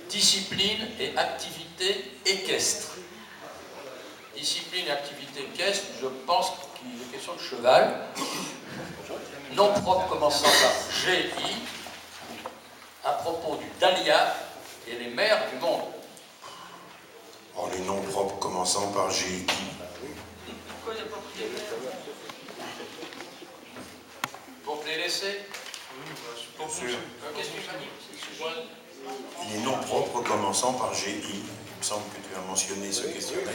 Discipline et activité équestre. Discipline et activité équestre, je pense qu'il est question de cheval. Nom propre commençant par GI, à propos du dahlia et les mers du monde. Oh, les noms propres commençant par GI. Pour te les laisser. Bien sûr. Qu'est-ce que tu m'as dit? Les noms propres commençant par GI. Il me semble que tu as mentionné ce questionnaire.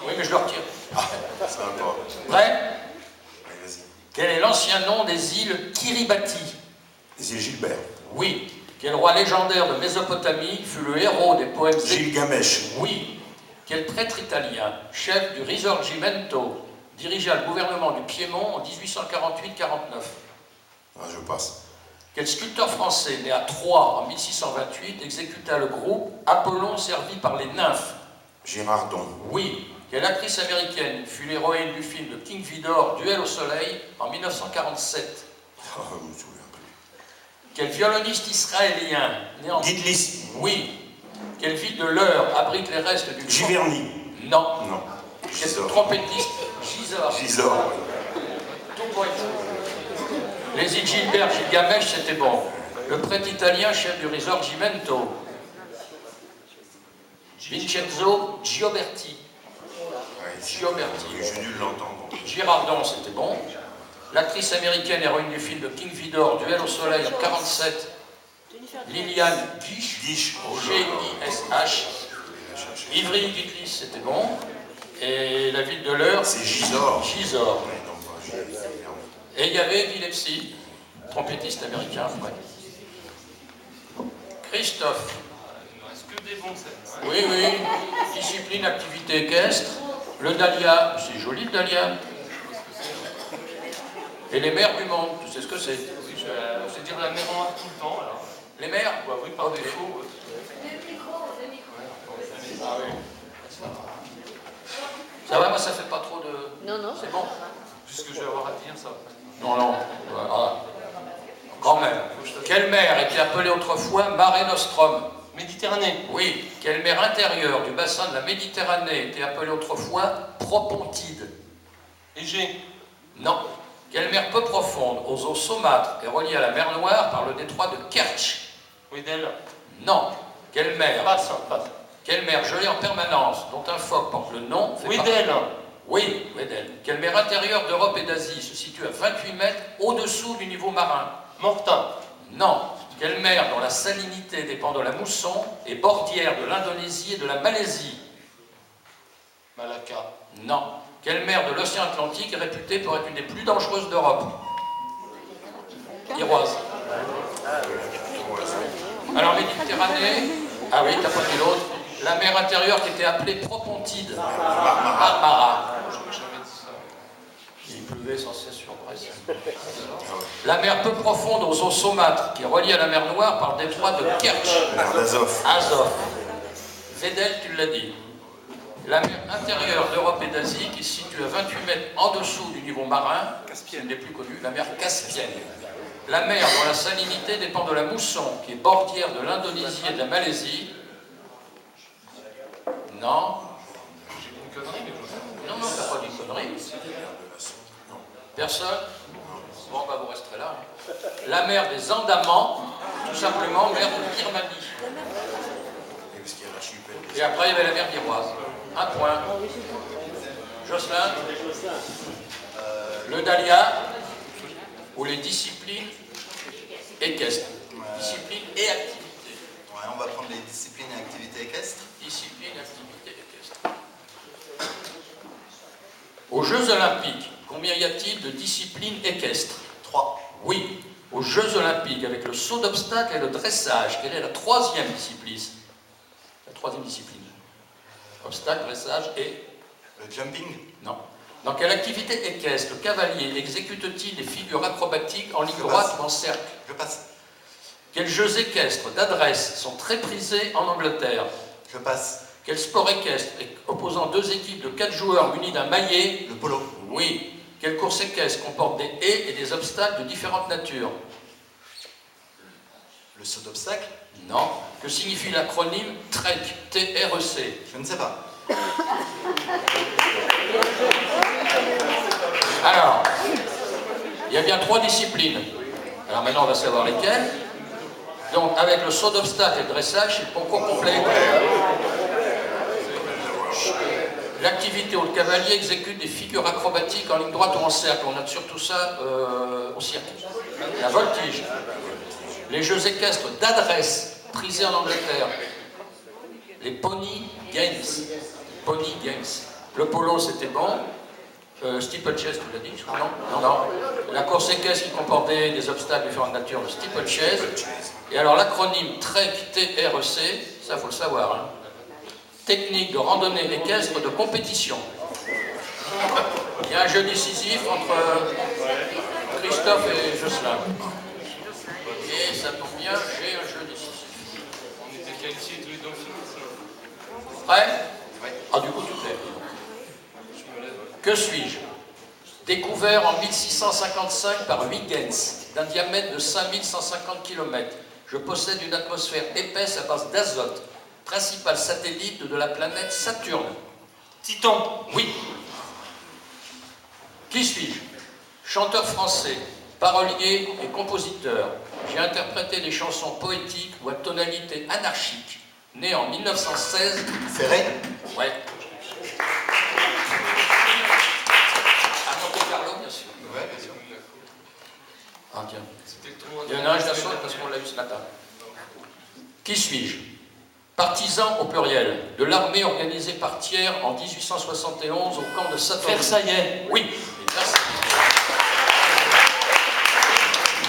Oui, mais je le retire. Ah, ça va pas. Prêt? Allez, vas-y. Quel est l'ancien nom des îles Kiribati? Les îles Gilbert. Oui. Quel roi légendaire de Mésopotamie fut le héros des poèmes Gilgamesh. Oui. Quel prêtre italien, chef du Risorgimento, dirigea le gouvernement du Piémont en 1848-49? Ah, je passe. Quel sculpteur français, né à Troyes en 1628, exécuta le groupe Apollon servi par les nymphes? Girardon. Oui. Quelle actrice américaine fut l'héroïne du film de King Vidor, Duel au soleil, en 1947? Oh, je me souviens plus. Quel violoniste israélien, né en... Guidlis. Oui. Quelle ville de l'Eure abrite les restes du... Giverny. Non. Non. Quel Gisors. trompettiste? Gisors. Gisors. Tout pour être fou. Les îles Gilbert, Gilgamesh, c'était bon. Le prêtre italien, chef du Risorgimento. Vincenzo Gioberti. Ouais, Gioberti. j'ai dû l'entendre. Girardon, c'était bon. L'actrice américaine héroïne du film de King Vidor, Duel au soleil en 1947. Liliane Gish. Guiche. G-I-S-H. Ivry Guitlis, c'était bon. Et la ville de l'Eure, C'est Gisors. Gisors. Ouais, non, pas Gisors. Et il y avait Gillespie, trompettiste américain après. Christophe. Est-ce que des bons scènes? Oui, oui. Discipline, activité équestre. Le dahlia, c'est joli le dahlia. Et les mers du monde, tu sais ce que c'est? Oui, je vais dire la mer en tout le temps, alors. Les mers? Ou oui, par défaut. Ah oui. Ça va, moi ça fait pas trop de... Non, non. C'est bon? Puisque je vais avoir à dire ça. Non, non. Voilà. Quand même. Quelle mer était appelée autrefois Mare Nostrum? Méditerranée. Oui. Quelle mer intérieure du bassin de la Méditerranée était appelée autrefois Propontide? Égée. Non. Quelle mer peu profonde, aux eaux saumâtres, est reliée à la mer Noire par le détroit de Kertch? Wedel. Non. Quelle mer? Passe, passe. Quelle mer gelée en permanence, dont un phoque porte le nom? Wedel. Oui, Wedel. Quelle mer intérieure d'Europe et d'Asie se situe à 28 mètres au-dessous du niveau marin? Mortain. Non. Quelle mer dont la salinité dépend de la mousson est bordière de l'Indonésie et de la Malaisie? Malacca. Non. Quelle mer de l'océan Atlantique est réputée pour être une des plus dangereuses d'Europe? Iroise. Alors Méditerranée, ah oui, t'as pas dit l'autre. La mer intérieure qui était appelée Propontide. Marmara. J'aurais jamais dit ça. Il pleuvait sans cessation, presque. La mer peu profonde aux eaux saumâtres, qui est reliée à la mer Noire par le détroit de Kertch. Mer d'Azov. Azov. Vedel, tu l'as dit. La mer intérieure d'Europe et d'Asie, qui se situe à 28 mètres en dessous du niveau marin, qui n'est plus connue, la mer Caspienne. La mer dont la salinité dépend de la mousson, qui est bordière de l'Indonésie et de la Malaisie. Non. J'ai dit une connerie, mais je sais. Non, non, t'as pas dit de conneries. Personne? Bon, bah vous resterez là. La mer des Andamans, tout simplement mer de Birmanie. Et parce qu'il y a l'archipel. Et après, il y avait la mer d'Iroise. Un point. Jocelyn? Le dahlia ou les disciplines équestres. Discipline et activité. Ouais, on va prendre les disciplines et activités équestres. Discipline, activité, équestre. Aux Jeux Olympiques, combien y a-t-il de disciplines équestres? 3. Oui. Aux Jeux Olympiques, avec le saut d'obstacle et le dressage, quelle est la troisième discipline? La troisième discipline. Obstacle, dressage et... Le jumping. Non. Dans quelle activité équestre le cavalier exécute-t-il des figures acrobatiques en ligne droite ou en cercle? Je passe. Quels jeux équestres d'adresse sont très prisés en Angleterre? Je passe. Quel sport équestre opposant deux équipes de 4 joueurs munis d'un maillet? Le polo. Oui. Quelle course équestre comporte des haies et des obstacles de différentes natures? Le saut d'obstacle. Non. Que signifie l'acronyme TREC, T-R-E-C? Je ne sais pas. Alors, il y a bien 3 disciplines. Alors maintenant, on va savoir lesquelles. Donc, avec le saut d'obstacle et le dressage, c'est le concours complet. L'activité où le cavalier exécute des figures acrobatiques en ligne droite ou en cercle. On note surtout ça au cirque. La voltige. Les jeux équestres d'adresse, prisés en Angleterre. Les Pony Games. Pony Games. Le polo, c'était bon. Steeplechase, tu l'as dit, je crois, non? Non. La course équestre qui comportait des obstacles de différentes natures, le steeplechase. Et alors l'acronyme TREC, T-R-E-C, ça faut le savoir. Hein. Technique de randonnée équestre de compétition. Il y a un jeu décisif entre Christophe et Jocelyn. Et ça tombe bien, j'ai un jeu décisif. On était qualifiés tous les deux. Prêt? Oui. Ah, du coup, tu fais. Je me lève. Que suis-je? Découvert en 1655 par Huygens, d'un diamètre de 5150 km. Je possède une atmosphère épaisse à base d'azote, principal satellite de la planète Saturne. Titan. Oui. Qui suis-je? Chanteur français, parolier et compositeur. J'ai interprété des chansons poétiques ou à tonalité anarchique. Né en 1916. Ferré. Ouais. Carlo, bien sûr. Ouais, bien sûr. Ah, tiens. C'était le tournoi. Il y en a un, je la saute parce qu'on l'a vu ce matin. Qui suis-je? Partisan au pluriel de l'armée organisée par Thiers en 1871 au camp de Satory. Versaillais. Oui.